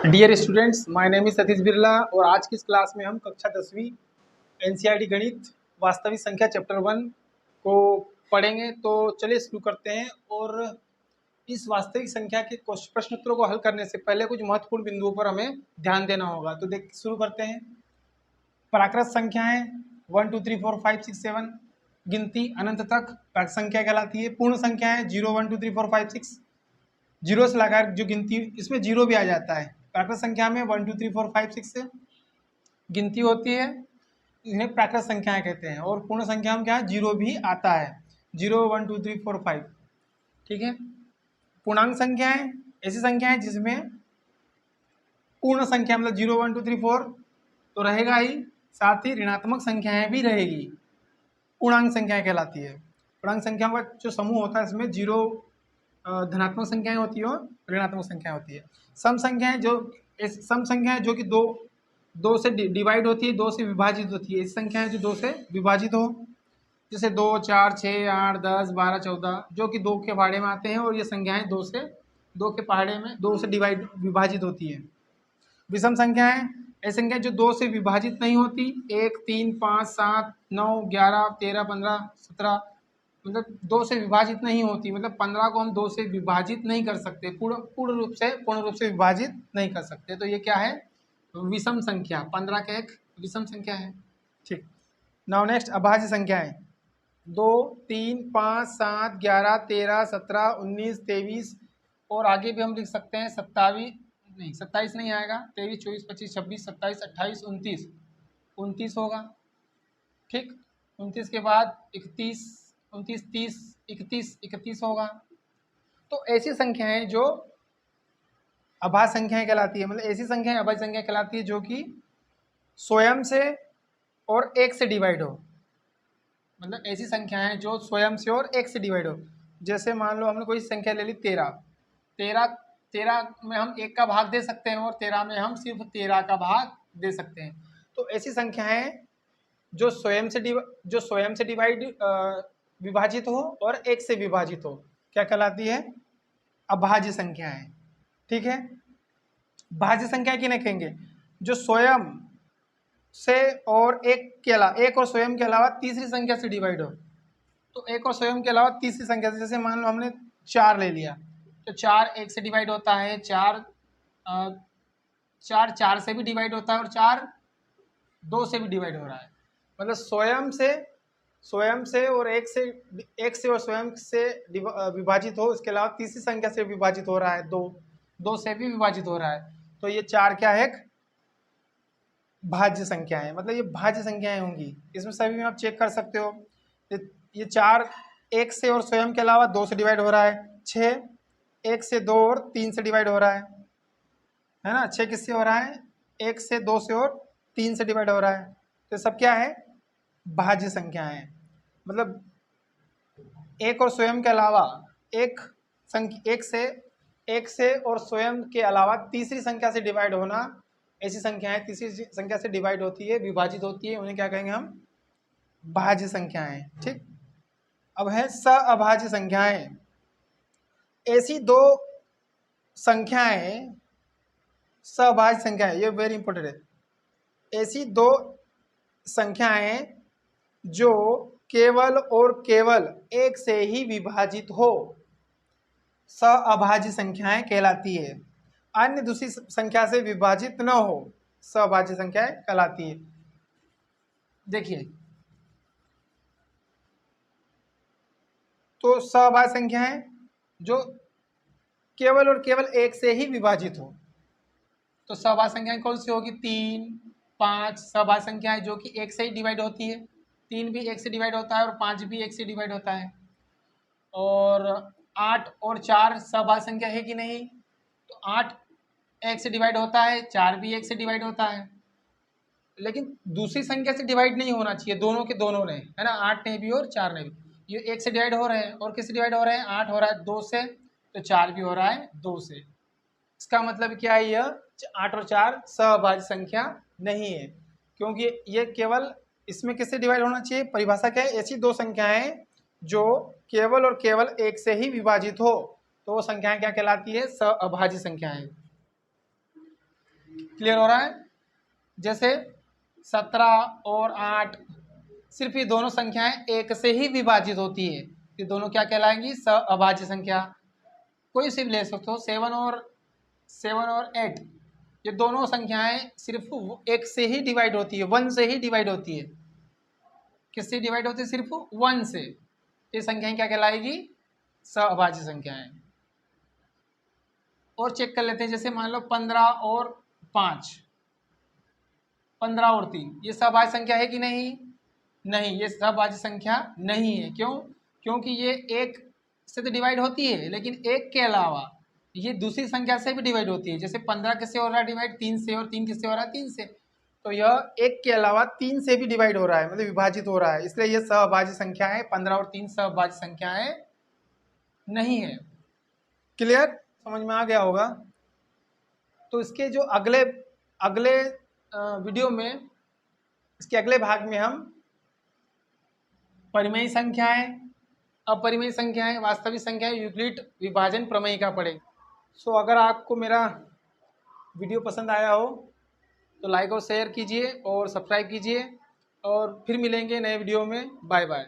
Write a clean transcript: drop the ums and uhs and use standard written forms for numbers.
Dear students, my name is Satish Birla और आज की इस क्लास में हम कक्षा 10वीं एनसीईआरटी गणित वास्तविक संख्या चैप्टर 1 को पढ़ेंगे। तो चलिए शुरू करते हैं। और इस वास्तविक संख्या के प्रश्नोत्तरों को हल करने से पहले कुछ महत्वपूर्ण बिंदुओं पर हमें ध्यान देना होगा। तो देख शुरू करते हैं। प्राकृत संख्याएं 1 2 3 4 5 6 7 गिनती अनंत तक प्राकृत संख्या कहलाती है। पूर्ण संख्याएं 0 1 2 3 4 5 6 जीरो से लगाकर जो गिनती, इसमें जीरो भी आ जाता है। प्राकृत संख्या में 1 2 3 4 5 6 से गिनती होती है, इन्हें प्राकृत संख्याएं कहते हैं। और पूर्ण संख्या में क्या है, जीरो भी आता है, 0 1 2 3 4 5। ठीक है। पूर्णांक संख्याएं ऐसी संख्याएं जिसमें पूर्ण संख्या मतलब 0 1 2 3 4 तो रहेगा ही, साथ ही ऋणात्मक संख्याएं भी रहेगी, पूर्णांक संख्याएं कहलाती है। पूर्णांक संख्या का जो समूह होता है इसमें जीरो धनात्मक संख्याएं होती है और ऋणात्मक संख्याएं होती है। सम संख्याएं जो कि दो से डिवाइड होती है, दो से विभाजित होती है। ऐसी संख्याएं जो दो से विभाजित हो, जैसे 2 4 6 8 10 12 14 जो कि दो के पहाड़े में आते हैं। और ये संख्याएं दो के पहाड़े में दो से विभाजित होती है। विषम संख्याएं ऐसी संख्याएं जो दो से विभाजित नहीं होती, 1 3 5 7 9 11 13 15 17 मतलब दो से विभाजित नहीं होती, मतलब 15 को हम दो से विभाजित नहीं कर सकते, पूर्ण रूप से विभाजित नहीं कर सकते। तो ये क्या है, विषम संख्या। 15 का एक विषम संख्या है। ठीक। नाउ नेक्स्ट अभाज्य संख्याएं 2 3 5 7 11 13 17 19 23 और आगे भी हम लिख सकते हैं 27 नहीं आएगा, 23 24 25 26 27 28 29 होगा। ठीक। 29 के बाद 31 29 30 31 होगा। तो ऐसी संख्याएं जो अभाज्य संख्याएं कहलाती है, मतलब ऐसी संख्याएं अभाज्य संख्या कहलाती है जो कि स्वयं से और एक से डिवाइड हो। मतलब ऐसी संख्याएं जो स्वयं से और एक से डिवाइड हो। जैसे मान लो हमने कोई संख्या ले ली 13 में हम एक का भाग दे सकते हैं और 13 में हम सिर्फ 13 का भाग दे सकते हैं। तो ऐसी संख्याएं जो स्वयं से डिवाइड विभाजित हो और एक से विभाजित हो क्या कहलाती है, अभाज्य संख्याएं। ठीक है। भाज्य संख्या किन्हें कहेंगे, जो स्वयं से और एक और स्वयं के अलावा तीसरी संख्या से डिवाइड हो। तो एक और स्वयं के अलावा तीसरी संख्या से, जैसे मान लो हमने 4 ले लिया, तो 4 एक से डिवाइड होता है, 4 से भी डिवाइड होता है और 4 2 से भी डिवाइड हो रहा है। मतलब स्वयं से और एक से और स्वयं से विभाजित हो, इसके अलावा तीसरी संख्या से विभाजित हो रहा है, 2 से भी विभाजित हो रहा है। तो ये 4 क्या है, एक भाज्य संख्या है। मतलब ये भाज्य संख्याएं होंगी, इसमें सभी में आप चेक कर सकते हो। ये 4 एक से और स्वयं के अलावा 2 से डिवाइड हो रहा है। 6 1 से 2 और 3 से डिवाइड हो रहा है ना। 6 किससे हो रहा है, 1 से 2 से और 3 से डिवाइड हो रहा है। तो सब क्या है, भाज्य संख्याएं। मतलब एक और स्वयं के अलावा एक से और स्वयं के अलावा तीसरी संख्या से डिवाइड होना, ऐसी संख्याएं तीसरी संख्या से डिवाइड होती है, विभाजित होती है, उन्हें क्या कहेंगे हम, भाज्य संख्याएं। ठीक। अब है सअभाज्य संख्याएं। ऐसी दो संख्याएं, सअभाज्य संख्याएं, ये वेरी इंपॉर्टेंट है। ऐसी दो संख्याएं जो केवल और केवल एक से ही विभाजित हो, सअभाज्य संख्याएं कहलाती है। अन्य दूसरी संख्या से विभाजित न हो, सअभाज्य संख्याएं कहलाती है। देखिए, तो सअभाज्य संख्याएं जो केवल और केवल एक से ही विभाजित हो, तो सअभाज्य संख्याएं कौन सी होगी, 3 5 सअभाज्य संख्याएं जो कि एक से ही डिवाइड होती है। 3 भी एक से डिवाइड होता है और 5 भी एक से डिवाइड होता है। और 8 और 4 सअभाज्य संख्या है कि नहीं, तो 8 एक से डिवाइड होता है, 4 भी एक से डिवाइड होता है। लेकिन दूसरी संख्या से डिवाइड नहीं होना चाहिए, दोनों के दोनों ने, है ना, 8 ने भी और 4 ने भी। ये एक से डिवाइड हो रहे हैं, और किससे डिवाइड हो रहे हैं, 8 हो रहा है 2 से, तो 4 भी हो रहा है 2 से। इसका मतलब क्या है, यह 8 और 4 सअभाज्य संख्या नहीं है, क्योंकि ये केवल इसमें किससे डिवाइड होना चाहिए, परिभाषा क्या है, ऐसी दो संख्याएं जो केवल और केवल एक से ही विभाजित हो, तो वो संख्याएं क्या कहलाती है, सअभाज्य संख्याएं। क्लियर हो रहा है? जैसे 17 और 8, सिर्फ ये दोनों संख्याएं एक से ही विभाजित होती है, ये दोनों क्या कहलाएंगी? अभाज्य संख्या। कोई सी भी ले सकते हो, 7 और 8, ये दोनों संख्याएं सिर्फ एक से ही डिवाइड होती है, 1 से ही डिवाइड होती है। किससे डिवाइड होती है? सिर्फ 1 से। ये संख्याएं क्या कहलाएगी? अभाज्य संख्याएं। और चेक कर लेते हैं, जैसे मान लो 15 और 5, 15 और 3, ये सभाज्य संख्या है कि नहीं? नहीं, ये सभाज्य संख्या नहीं है। क्यों? क्योंकि ये एक से तो डिवाइड होती है, लेकिन एक के अलावा ये दूसरी संख्या से भी डिवाइड होती है। जैसे 15 किससे हो रहा है डिवाइड? 3 से। और 3 किससे हो रहा है? 3 से। तो यह एक के अलावा 3 से भी डिवाइड हो रहा है, मतलब विभाजित हो रहा है, इसलिए यह सहभाज्य संख्या है। 15 और 3 सहभाज्य संख्याएं नहीं है। क्लियर? समझ में आ गया होगा। तो इसके जो अगले अगले वीडियो में, इसके अगले भाग में हम परिमेय संख्याएं, अपरिमेय संख्याएं, वास्तविक संख्याएं, यूक्लिड विभाजन प्रमेय का पढ़ेंगे। सो अगर आपको मेरा वीडियो पसंद आया हो तो लाइक और शेयर कीजिए और सब्सक्राइब कीजिए, और फिर मिलेंगे नए वीडियो में। Bye bye.